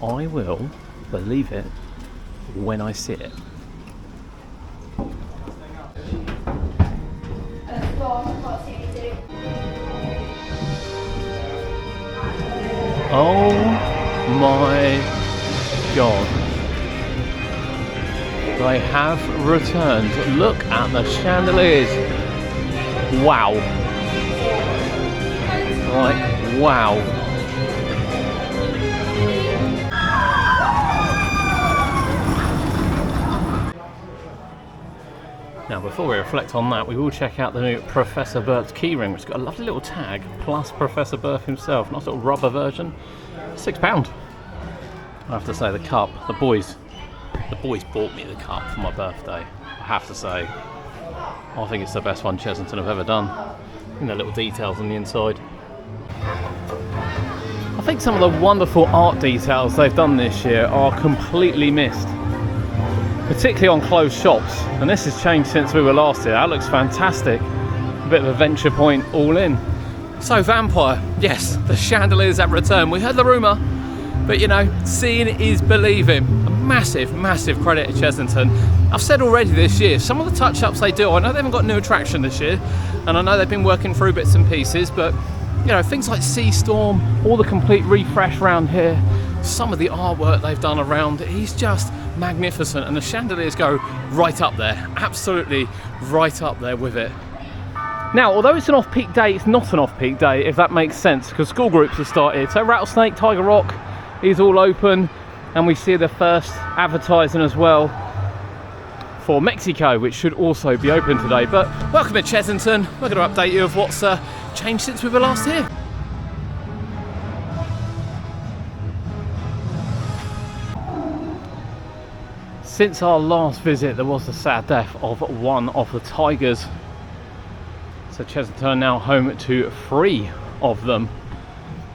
I will believe it when I see it. Oh my god. They have returned. Look at the chandeliers. Wow. Like, wow. Now, before we reflect on that, we will check out the new Professor Burt's keyring, which has got a lovely little tag, plus Professor Burt himself. Nice little rubber version. £6. I have to say, the cup, the boys bought me the cup for my birthday. I have to say, I think it's the best one Chessington have ever done. And the little details on the inside. I think some of the wonderful art details they've done this year are completely missed, particularly on closed shops, and this has changed since we were last here. That looks fantastic. A bit of a venture point all in. So Vampire, yes, the chandeliers have returned. We heard the rumour, but you know, seeing is believing. A massive, massive credit to Chessington. I've said already this year, some of the touch-ups they do, I know they haven't got new attraction this year, and I know they've been working through bits and pieces, but you know, things like Sea Storm, all the complete refresh around here, some of the artwork they've done around it is just magnificent, and the chandeliers go right up there, absolutely right up there with it. Now, although it's an off-peak day, it's not an off-peak day, if that makes sense, because school groups have started. So Rattlesnake, Tiger Rock is all open, and we see the first advertising as well for Mexico, which should also be open today. But welcome to Chessington. We're going to update you of what's changed since we were last here. Since our last visit, there was the sad death of one of the tigers. So Chessington are now home to 3 of them.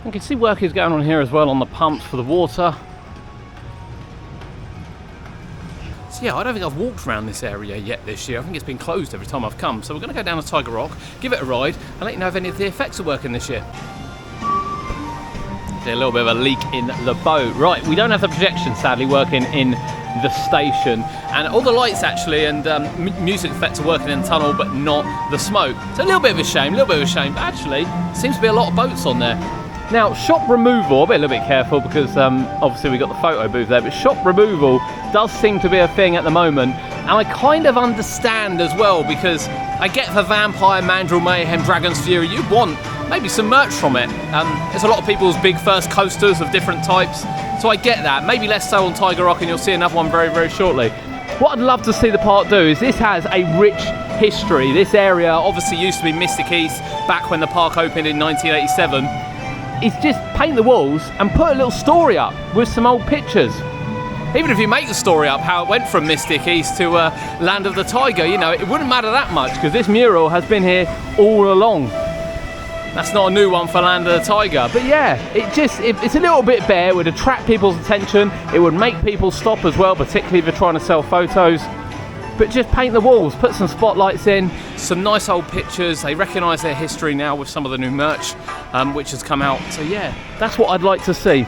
You can see work is going on here as well on the pumps for the water. So yeah, I don't think I've walked around this area yet this year. I think it's been closed every time I've come. So we're going to go down to Tiger Rock, give it a ride, and let you know if any of the effects are working this year. See a little bit of a leak in the boat. Right, we don't have the projection sadly working in the station, and all the lights actually and music effects are working in the tunnel, but not the smoke. So a little bit of a shame, but actually seems to be a lot of boats on there. Now, shop removal, I'll be a little bit careful because obviously we got the photo booth there, but shop removal does seem to be a thing at the moment, and I kind of understand as well, because I get for Vampire, Mandrill Mayhem, Dragon's Fury, you want maybe some merch from it. There's a lot of people's big first coasters of different types, so I get that. Maybe less so on Tiger Rock, and you'll see another one very, very shortly. What I'd love to see the park do is, this has a rich history. This area obviously used to be Mystic East back when the park opened in 1987. It's just paint the walls and put a little story up with some old pictures. Even if you make the story up, how it went from Mystic East to Land of the Tiger, you know, it wouldn't matter that much, because this mural has been here all along. That's not a new one for Land of the Tiger, but yeah, it's a little bit bare. It would attract people's attention. It would make people stop as well, particularly if you're trying to sell photos. But just paint the walls, put some spotlights in, some nice old pictures. They recognise their history now with some of the new merch which has come out. So yeah, that's what I'd like to see.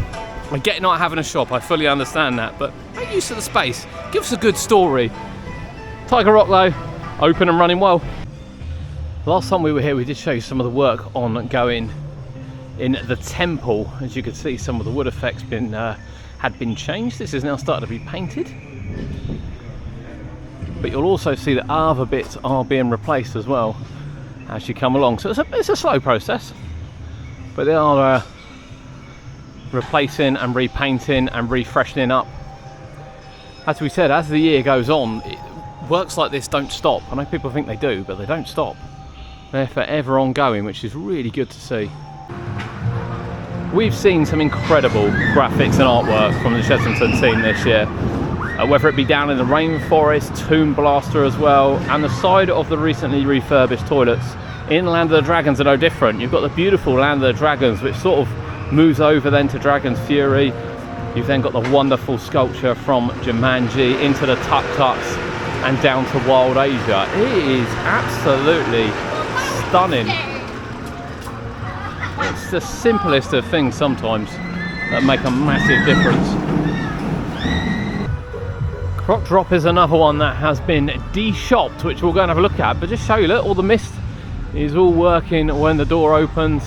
I get not having a shop, I fully understand that, but make use of the space. Give us a good story. Tiger Rock though, open and running well. Last time we were here, we did show you some of the work ongoing in the temple. As you can see, some of the wood effects had been changed. This is now starting to be painted. But you'll also see that other bits are being replaced as well as you come along. So it's a slow process, but they are replacing and repainting and refreshening up. As we said, as the year goes on, works like this don't stop. I know people think they do, but they don't stop. They're forever ongoing, which is really good to see. We've seen some incredible graphics and artwork from the Chessington team this year. Whether it be down in the rainforest, Tomb Blaster as well, and the side of the recently refurbished toilets in Land of the Dragons are no different. You've got the beautiful Land of the Dragons, which sort of moves over then to Dragon's Fury. You've then got the wonderful sculpture from Jumanji into the Tuk-Tuks and down to Wild Asia. It is absolutely stunning. It's the simplest of things sometimes, that make a massive difference. Croc Drop is another one that has been de-shopped, which we'll go and have a look at, but just show you, look, all the mist is all working when the door opens,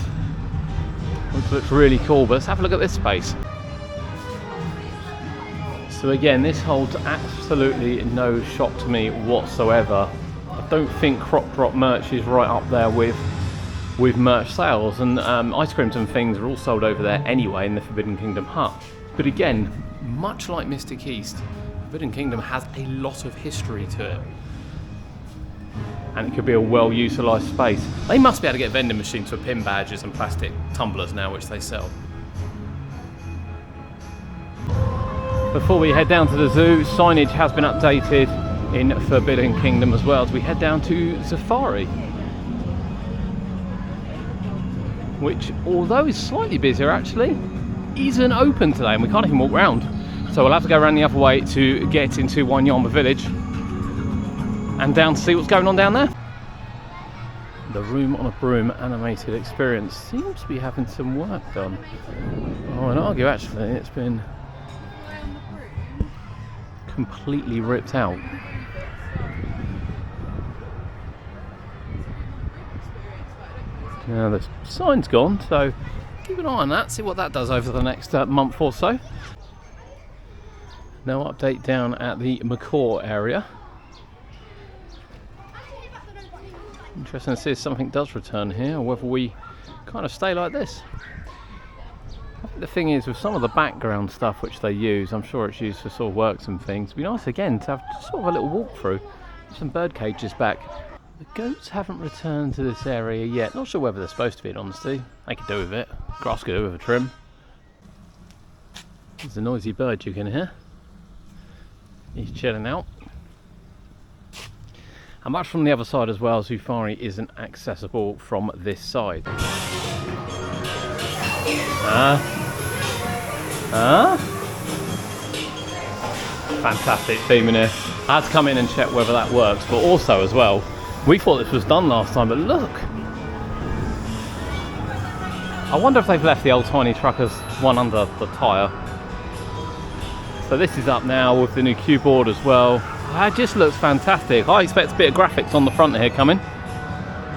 which looks really cool. But let's have a look at this space. So again, this holds absolutely no shock to me whatsoever. I don't think Croc Drop merch is right up there with merch sales, and ice creams and things are all sold over there anyway in the Forbidden Kingdom hut. But again, much like Mystic East, Forbidden Kingdom has a lot of history to it, and it could be a well utilised space. They must be able to get vending machines for pin badges and plastic tumblers now, which they sell. Before we head down to the zoo, signage has been updated in Forbidden Kingdom as well as we head down to Safari, which, although is slightly busier actually, isn't open today and we can't even walk around. So we'll have to go around the other way to get into Wanyama Village and down to see what's going on down there. The Room on a Broom animated experience seems to be having some work done. I would argue actually it's been completely ripped out. Now the sign's gone, so keep an eye on that, see what that does over the next month or so. No update down at the Macaw area. Interesting to see if something does return here, or whether we kind of stay like this. I think the thing is, with some of the background stuff which they use, I'm sure it's used for sort of works and things. It'd be nice again to have sort of a little walkthrough. Some bird cages back. The goats haven't returned to this area yet. Not sure whether they're supposed to be, in honesty. They could do with it. Grass could do with a trim. There's a noisy bird you can hear. He's chilling out. And much from the other side as well, Safari isn't accessible from this side. Fantastic theme in here. I had to come in and check whether that works, but also as well, we thought this was done last time, but look! I wonder if they've left the old Tiny Truckers one under the tyre. So this is up now with the new cue board as well. It just looks fantastic. I expect a bit of graphics on the front here coming.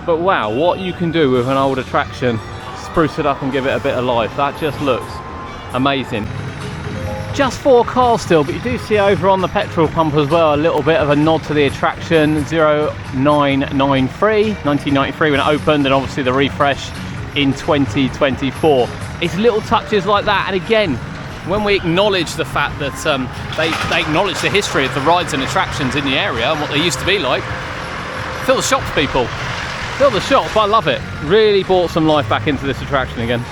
But wow, what you can do with an old attraction, spruce it up and give it a bit of life. That just looks amazing. Just 4 cars still, but you do see over on the petrol pump as well a little bit of a nod to the attraction. 0993, 1993 when it opened, and obviously the refresh in 2024. It's little touches like that, and again, when we acknowledge the fact that they acknowledge the history of the rides and attractions in the area and what they used to be like, fill the shops, people. Fill the shops, I love it. Really brought some life back into this attraction again.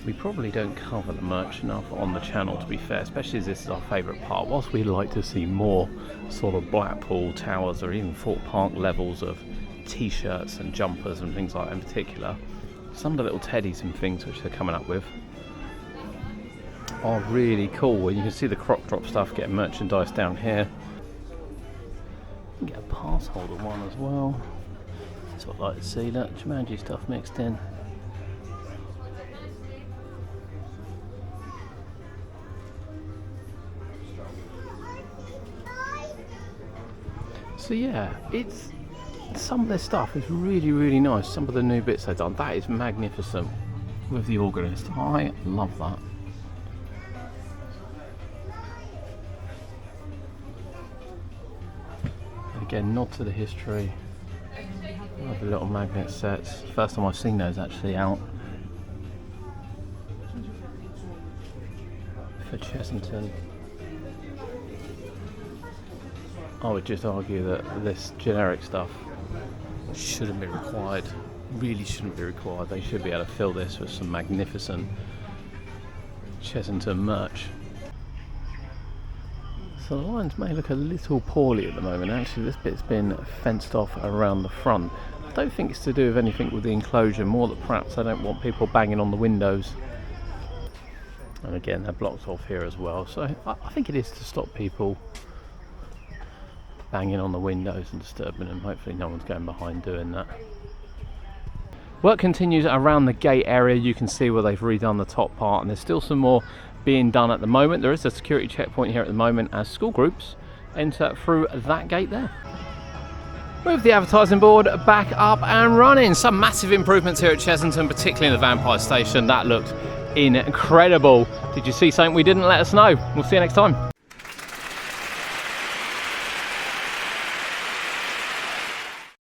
We probably don't cover the merch enough on the channel, to be fair, especially as this is our favourite part. Whilst we'd like to see more sort of Blackpool Towers or even Thorpe Park levels of t-shirts and jumpers and things like that in particular, some of the little teddies and things which they're coming up with are really cool. And you can see the Croc Drop stuff getting merchandise down here. You can get a pass holder one as well. That's what I like to see. Look, Jumanji stuff mixed in. So yeah, it's some of their stuff is really, really nice. Some of the new bits they've done, that is magnificent with the organist. I love that. Again, nod to the history. Love the little magnet sets. First time I've seen those actually out. For Chessington. I would just argue that this generic stuff shouldn't be required. Really shouldn't be required. They should be able to fill this with some magnificent Chessington merch. So the lines may look a little poorly at the moment. Actually, this bit's been fenced off around the front. I don't think it's to do with anything with the enclosure, more that perhaps I don't want people banging on the windows. And again, they're blocked off here as well. So I think it is to stop people banging on the windows and disturbing them. Hopefully no one's going behind doing that. Work continues around the gate area. You can see where they've redone the top part, and there's still some more being done at the moment. There is a security checkpoint here at the moment as school groups enter through that gate there. With the advertising board back up and running. Some massive improvements here at Chessington, particularly in the Vampire Station. That looked incredible. Did you see something we didn't? Let us know. We'll see you next time.